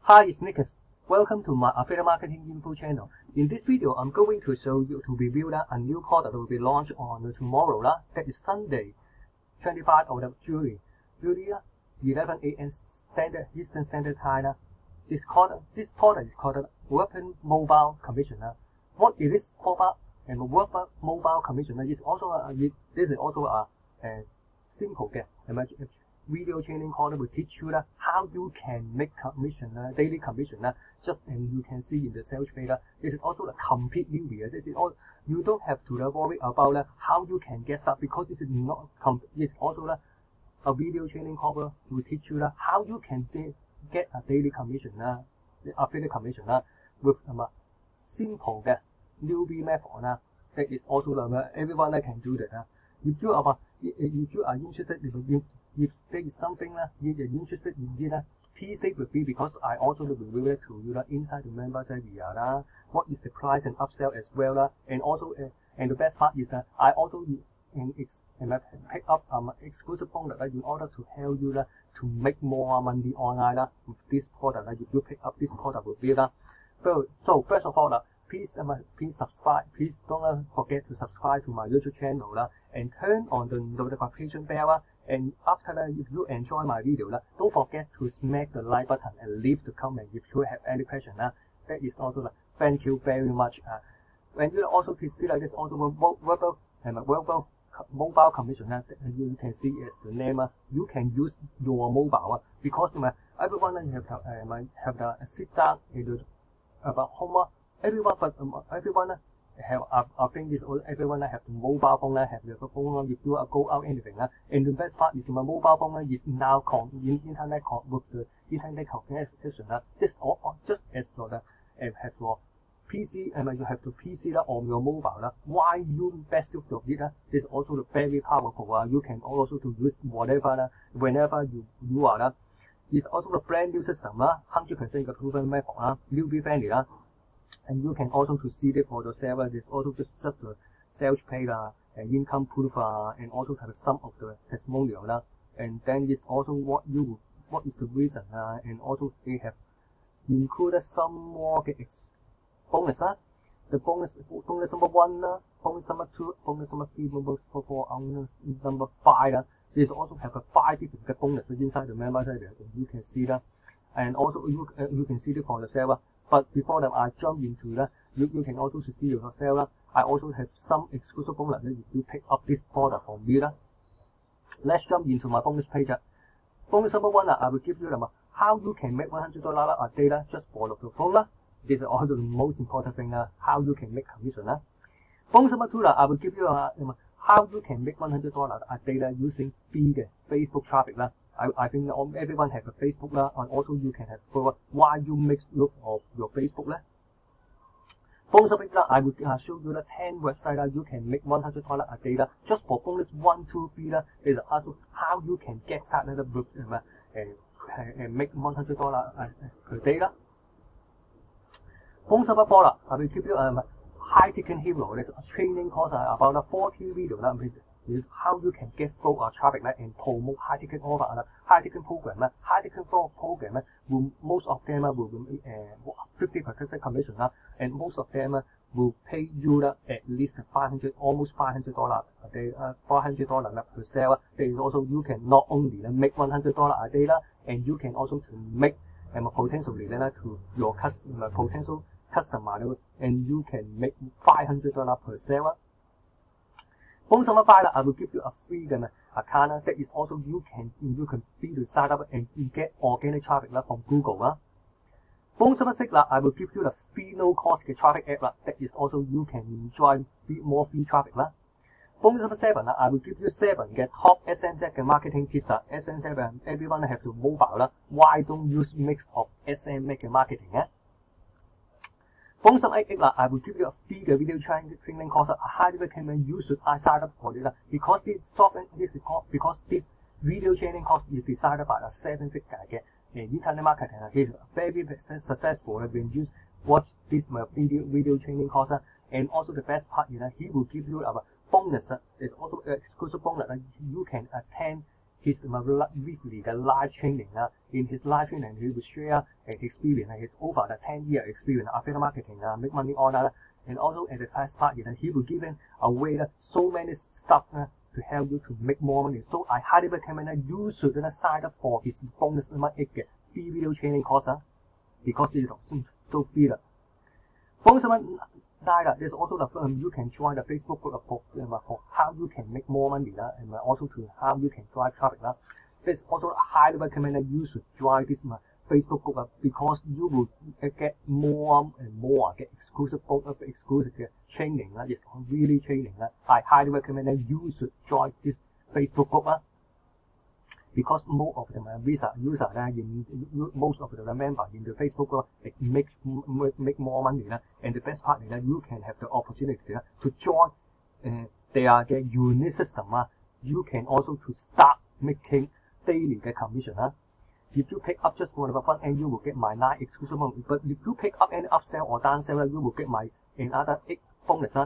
Hi, it's Nicholas. Welcome to my affiliate marketing info channel. In this video, I'm going to show you to review a new product that will be launched on tomorrow. That is Sunday, 25th of July, 11 a.m. Eastern Standard Time. This product is called Working Mobile Commission. What is this product? And Working Mobile Commission is also a simple video training course will teach you how you can make commission, daily commission. Just and you can see in the sales page. This is also a complete newbie. This is all you don't have to worry about how you can get started, because this is not it's also a video training course will teach you how you can get a daily commission, affiliate commission with simple newbie method. That is also everyone can do that. If you are interested, if there is something you're interested in it, please stay with me, because I also will reveal it to you inside the members area. What is the price and upsell as well, and also and the best part is that I also pick up exclusive bonus in order to help you to make more money online with this product. If you pick up this product with me. So first of all, please subscribe. Please don't forget to subscribe to my YouTube channel and turn on the notification bell. And after that, if you enjoy my video, don't forget to smack the like button and leave the comment if you have any question. That is also thank you very much. When you also see this also mobile commission, you can see as the name. You can use your mobile because everyone have the sit down about home. Everyone have I think this everyone have the mobile phone, have the phone if you go out anything. And the best part is my mobile phone is now internet with the internet connection. This all just as for the have your PC, and you have the PC on your mobile. Why you best use of it? This is also very powerful. You can also to use whatever whenever you are. It's also a brand new system. 100% proven method. Newbie friendly. And you can also to see it for yourself. There's also just the sales page and income proof and also have some of the testimonial. And then it's also what is the reason, and also they have included some more bonus. The bonus number 1, bonus number 2, bonus number 3, bonus number 4, number 5. There's also have 5 different bonus inside the members area, and you can see that. And also you can see it for yourself. But before that, I jump into that, you can also see yourself. I also have some exclusive bonus if you pick up this product from me. Let's jump into my bonus page. Bonus number 1, I will give you how you can make $100 a day just for the phone. This is also the most important thing, how you can make commission. Bonus number 2, I will give you how you can make $100 a day using free Facebook traffic. I think everyone have a Facebook, and also you can have why you make use of your Facebook. Bonus number 3, I will show you the 10 websites you can make $100 a day just for bonus 1, 2, 3. Is also how you can get started with and make $100 per day. Bonus number 4, I will give you a high ticket hero. There's a training course about 40 videos. How you can get flow traffic and promote high ticket offer, high ticket program. High ticket program will most of them will 50% commission, and most of them will pay you at least almost $500 a day, $400 per sale. Then also you can not only make $100 a day, and you can also to make potentially to your potential customer, and you can make $500 per sale. Bonus number 5, I will give you a free account. That is also you can free to start up and get organic traffic from Google. Bonus number 6, I will give you the free no cost traffic app. That is also you can enjoy more free traffic. Bonus number 7, I will give you 7 top SMZ marketing tips. SMZ everyone have the mobile. Why don't use mix of SM marketing? Bonus number 8, I will give you a free video training course. I highly recommend you should sign up for it because this video training course is designed by a 7-figure internet marketer. He's very successful when you watch this video training course. And also the best part is he will give you a bonus. There's also an exclusive bonus. You can attend his weekly live training. In his live training, he will share his experience, his over the 10-year experience affiliate marketing, make money on that. And also at the last part, he will give away so many stuff to help you to make more money. So I highly recommend that you should sign up for his bonus 8嘅 free video training course because this is so free. Bonus 9 there's also the you can join the Facebook group for how you can make more money and also to how you can drive traffic. There's also highly recommend that you should join this Facebook group because you will get more and more get exclusive training. It's really training. I highly recommend that you should join this Facebook group because most of the visa user most of the members in the Facebook group make more money. And the best part is that you can have the opportunity to join their unique system. You can also to start making daily commission. If you pick up just one of the fund and you will get my 9 exclusive bonus. But if you pick up any upsell or downsell, you will get my another 8 bonus.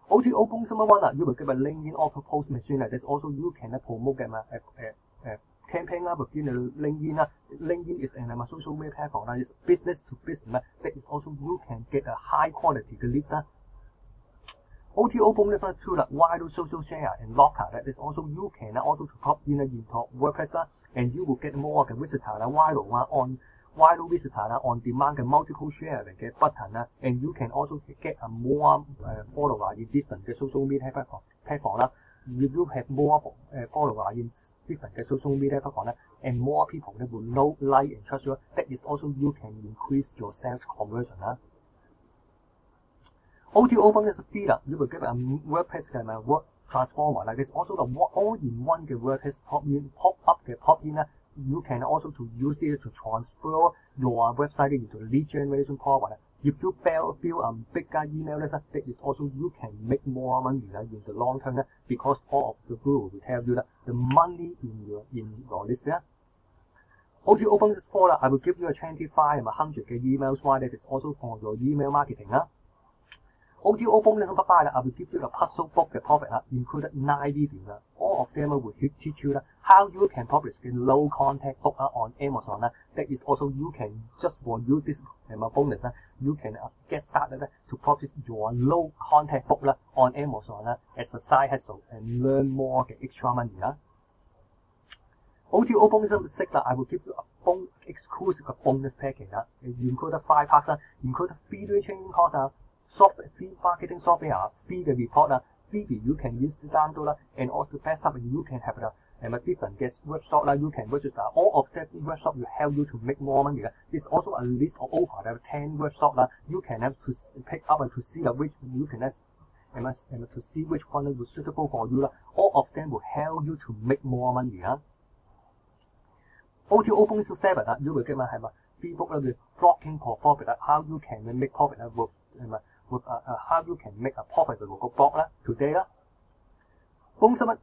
OTO bonus number 1, you will get a LinkedIn auto post machine. There's also you can promote campaign within the LinkedIn. LinkedIn is a social media platform. It's business to business. That is also you can get a high quality list. OTO bonus 2 wide social share and locker. That is also you can also to pop in into WordPress and you will get more visitor wide visitor on demand multiple share button and you can also get a more follower in different social media platform. If you have more followers in different social media platforms and more people that will know, like, and trust you, that is also you can increase your sales conversion. OTO bonus free, you will get a WordPress word transformer. Like it's also the all-in-one WordPress pop-in. You can also to use it to transfer your website into lead generation power. If you build a bigger email list, that is also you can make more money in the long term because all of the group will tell you that the money in your list there. OTO bonus 4, I will give you a 25 and 100 emails. Why that is also for your email marketing. OTO bonus number 5, I will give you the puzzle book profit, included 9 videos. All of them will teach you how you can publish a low contact book on Amazon. That is also you can just for you this bonus. You can get started to publish your low contact book on Amazon as a side hustle and learn more extra money. OTO bonus number 6, I will give you a exclusive bonus package. Include 5 parts, include video training course. Free marketing software, free report, freebie you can use to download, and also the best up you can have the different guest workshop you can register. All of that workshop will help you to make more money. There's also a list of over 10 workshops you can have to pick up and to see which you can to see which one is suitable for you. All of them will help you to make more money. OTO bonus 7, you will get my free book with blocking for profit, how you can make profit with how you can make a profit with a blog today. Bonus 9,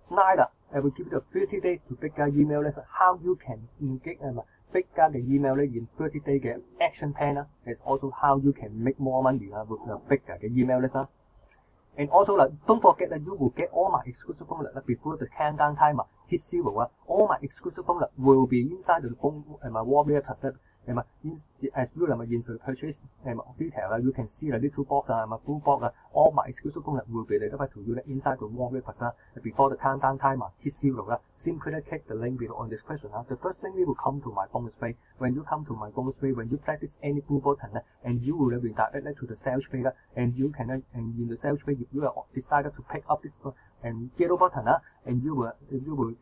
I will give you 30 days to bigger email list. How you can get bigger email list in 30 days action plan. Is also how you can make more money with the bigger email list. And also don't forget that you will get all my exclusive bonus before the countdown timer hit 0. All my exclusive bonus will be inside the Warrior Plus. As you into the purchase detail, you can see the little box, blue box. All my exclusive bonus will be delivered to you inside the Warrior Plus before the countdown timer hit 0. Simply click the link below on description. The first link will come to my bonus page. When you come to my bonus page, when you press this any blue button, and you will be directed to the sales page, and you can and in the sales page, if you have decided to pick up this and yellow button, and you will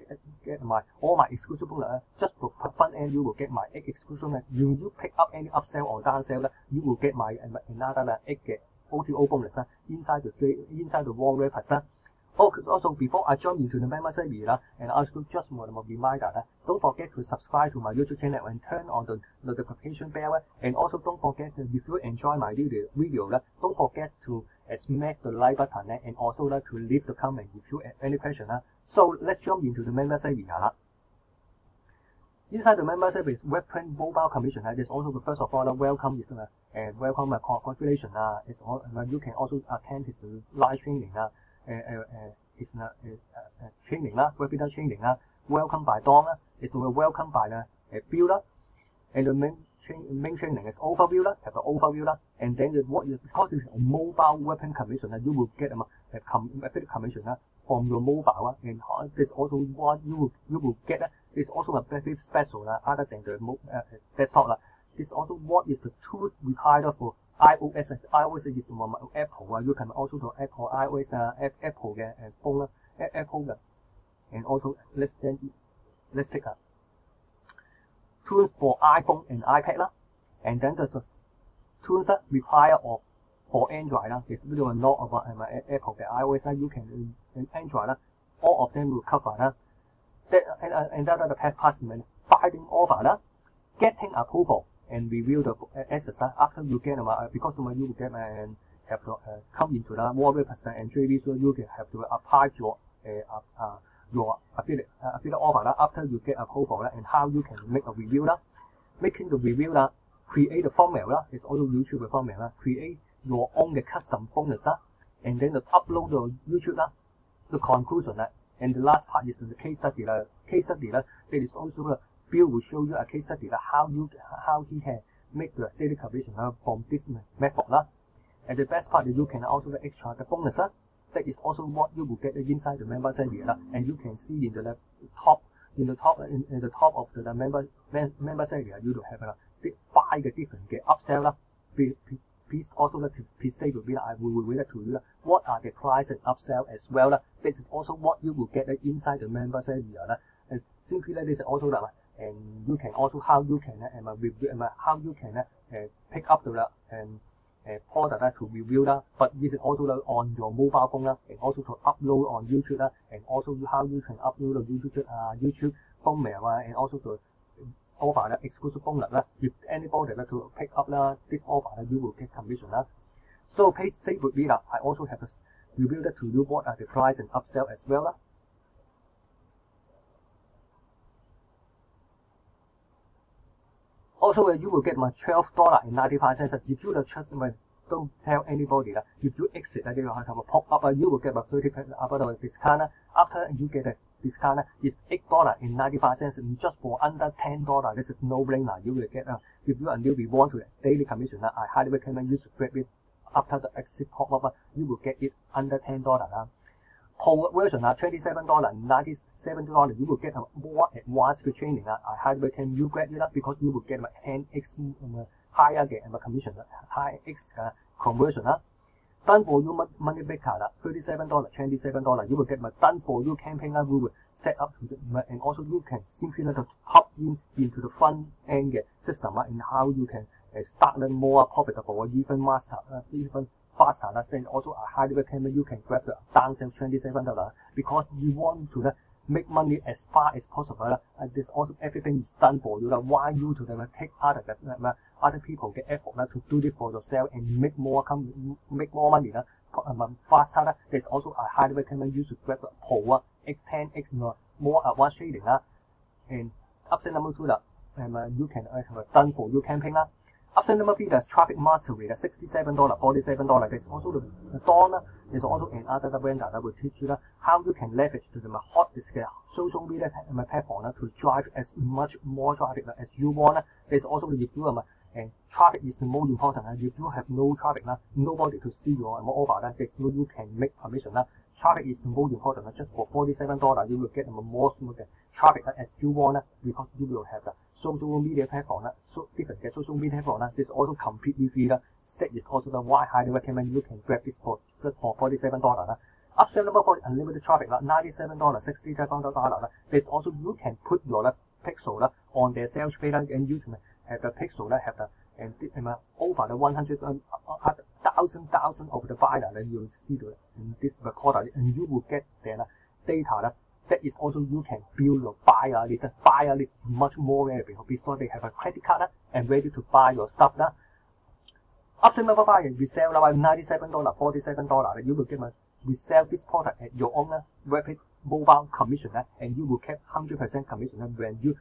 get all my exclusive bonus just for fun, and you will get my 8 exclusive bonus. When you pick up any upsell or downsell, you will get my another 8 OTO bonus inside the Warrior Plus. Also, before I jump into the membership and also just one more reminder, don't forget to subscribe to my YouTube channel and turn on the notification bell. And also don't forget if you enjoy my video, don't forget to smack the like button and also to leave the comment if you have any question. So let's jump into the membership. Inside the membership is Webprint Mobile Commission. There's also the first of all welcome is welcome congratulations. It's all you can also attend this live training. It's training webinar training welcome by Don is to be welcome by the Bill and the main training is overview have the overview and then because it's a mobile weapon commission you will get affiliate commission from your mobile and this also what you will get is also a very special other than the desktop this also what is the tools required for iOS. iOS is Apple you can also do Apple iOS Apple phone Apple and also let's take a tools for iPhone and iPad and then there's the tools that require for Android this video is not about Apple iOS you can in Android all of them will cover and that are the past finding offer getting approval and review the assets after you get because you will get and have to come into the Warrior and JV so you have to apply your affiliate offer after you get approval and how you can make a review making the review create a thumbnail is also YouTube thumbnail create your own custom bonus and then upload the YouTube the conclusion and the last part is the case study that is also Bill will show you a case study how he can make the daily commission from this method and the best part is you can also extra the bonus that is also what you will get inside the members area and you can see in the top of the members area you will have 5 different upsell please also please stay with me I will read it to you what are the price and upsell as well this is also what you will get inside the members area and simply this is also and you can also how you can pick up the product to review but this is also on your mobile phone and also to upload on YouTube and also how you can upload the YouTube thumbnail and also to offer the exclusive bonus if anybody to pick up this offer you will get commission so please stay with me I also have revealed to you what are the price and upsell as well Also, you will get my $12.95 if you don't tell anybody if you exit they will have a pop up you will get a 30% discount after you get a discount is $8.95 just for under $10 this is no brainer you will get if you are newly want to daily commission I highly recommend you to grab it after the exit pop up you will get it under $10 Pro version $27.97 you will get a more advanced training I highly recommend you grab it because you will get a 10x higher commission high X conversion done for you money maker $37 $27 you will get my done for you campaign we will set up to and also you can simply hop into the front end system and how you can start more profitable or even master even faster then also I highly recommend you can grab the downsell $27 because you want to make money as far as possible this also everything is done for you why you to take other people get effort to do it for yourself and make more money faster there's also I highly recommend you to grab the Pro X10X more advanced trading and option number 2 you can have done for you campaign Option number 3 is traffic mastery $67 $47 there's also the Dawn is also another vendor that will teach you how you can leverage to the hottest social media platform to drive as much more traffic as you want there's also if you and traffic is the most important if you have no traffic nobody to see your offer there's no you can make commission traffic is the most important just for $47 you will get more traffic as you want because you will have the social media platform so different social media platform this also completely free that is also the why I highly recommend you can grab this for $47 Option number 4 unlimited traffic $97 $67 there's also you can put your pixel on their sales page and you can have the pixel have the and over the 100,000 of the buyer then you will see in this recorder and you will get their data that is also you can build your buyer list. Buyer list is much more valuable because they have a credit card and ready to buy your stuff Option number 5 is resell $97 $47 you will get resell this product at your own rapid mobile commission and you will get 100% commission when you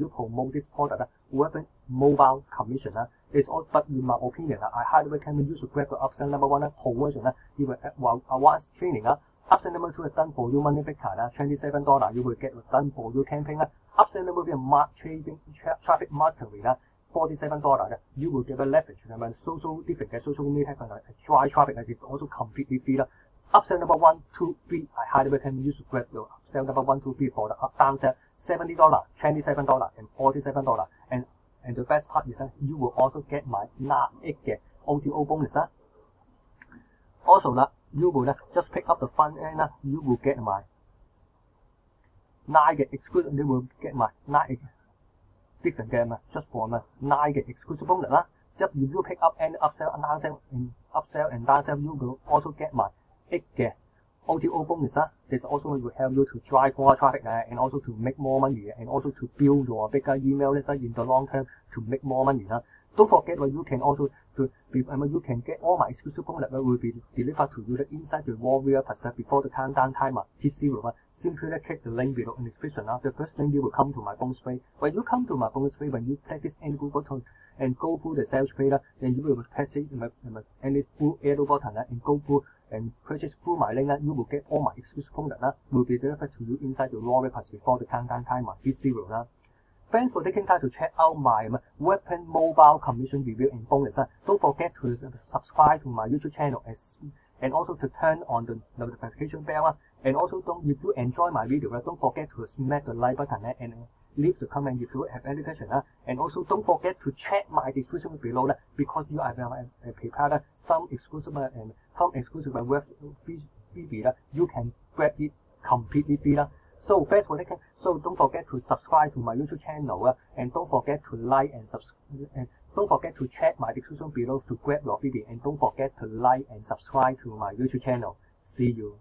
promote this product rapid mobile commission it's all but in my opinion I highly recommend you to grab the option number 1 Pro version you will advanced training Option number 2 is done for you money back card $27 you will get done for you campaign Option number 3 is traffic mastery $47 you will get a leverage social different social media drive traffic is also completely free Option number 1, 2, 3 I highly recommend you to grab the upsell number 1, 2, 3 for the downsell $70, $27 and $47 and the best part is that you will also get my 8 嘅 OTO bonus Also you will just pick up the front end you will get my 9 嘅 exclusive you will get my 9 different嘅just for 9嘅 exclusive bonus If you pick up any upsell and downsell you will also get my 8 嘅 OTO bonus This also will help you to drive more traffic and also to make more money and also to build your bigger email list in the long term to make more money Don't forget you can also you can get all my exclusive bonus will be delivered to you inside the Warrior Plus before the countdown timer hit 0 Simply click the link below in the description The first link you will come to my bonus page When you come to my bonus page when you click this enable button and go through the sales page then you will press it any blue arrow button and go through and purchase through my link you will get all my exclusive bonus will be delivered to you inside the Warrior Plus before the countdown timer hit 0 Thanks for taking time to check out my weapon mobile commission review and bonus Don't forget to subscribe to my YouTube channel and also to turn on the notification bell and also if you enjoy my video don't forget to smash the like button and leave the comment if you have any question and also don't forget to check my description below because you have prepared some exclusive web freebie you can grab it completely free So thanks for taking. So don't forget to subscribe to my YouTube channel and don't forget to like and subscribe. And don't forget to check my description below to grab your freebie and don't forget to like and subscribe to my YouTube channel. See you.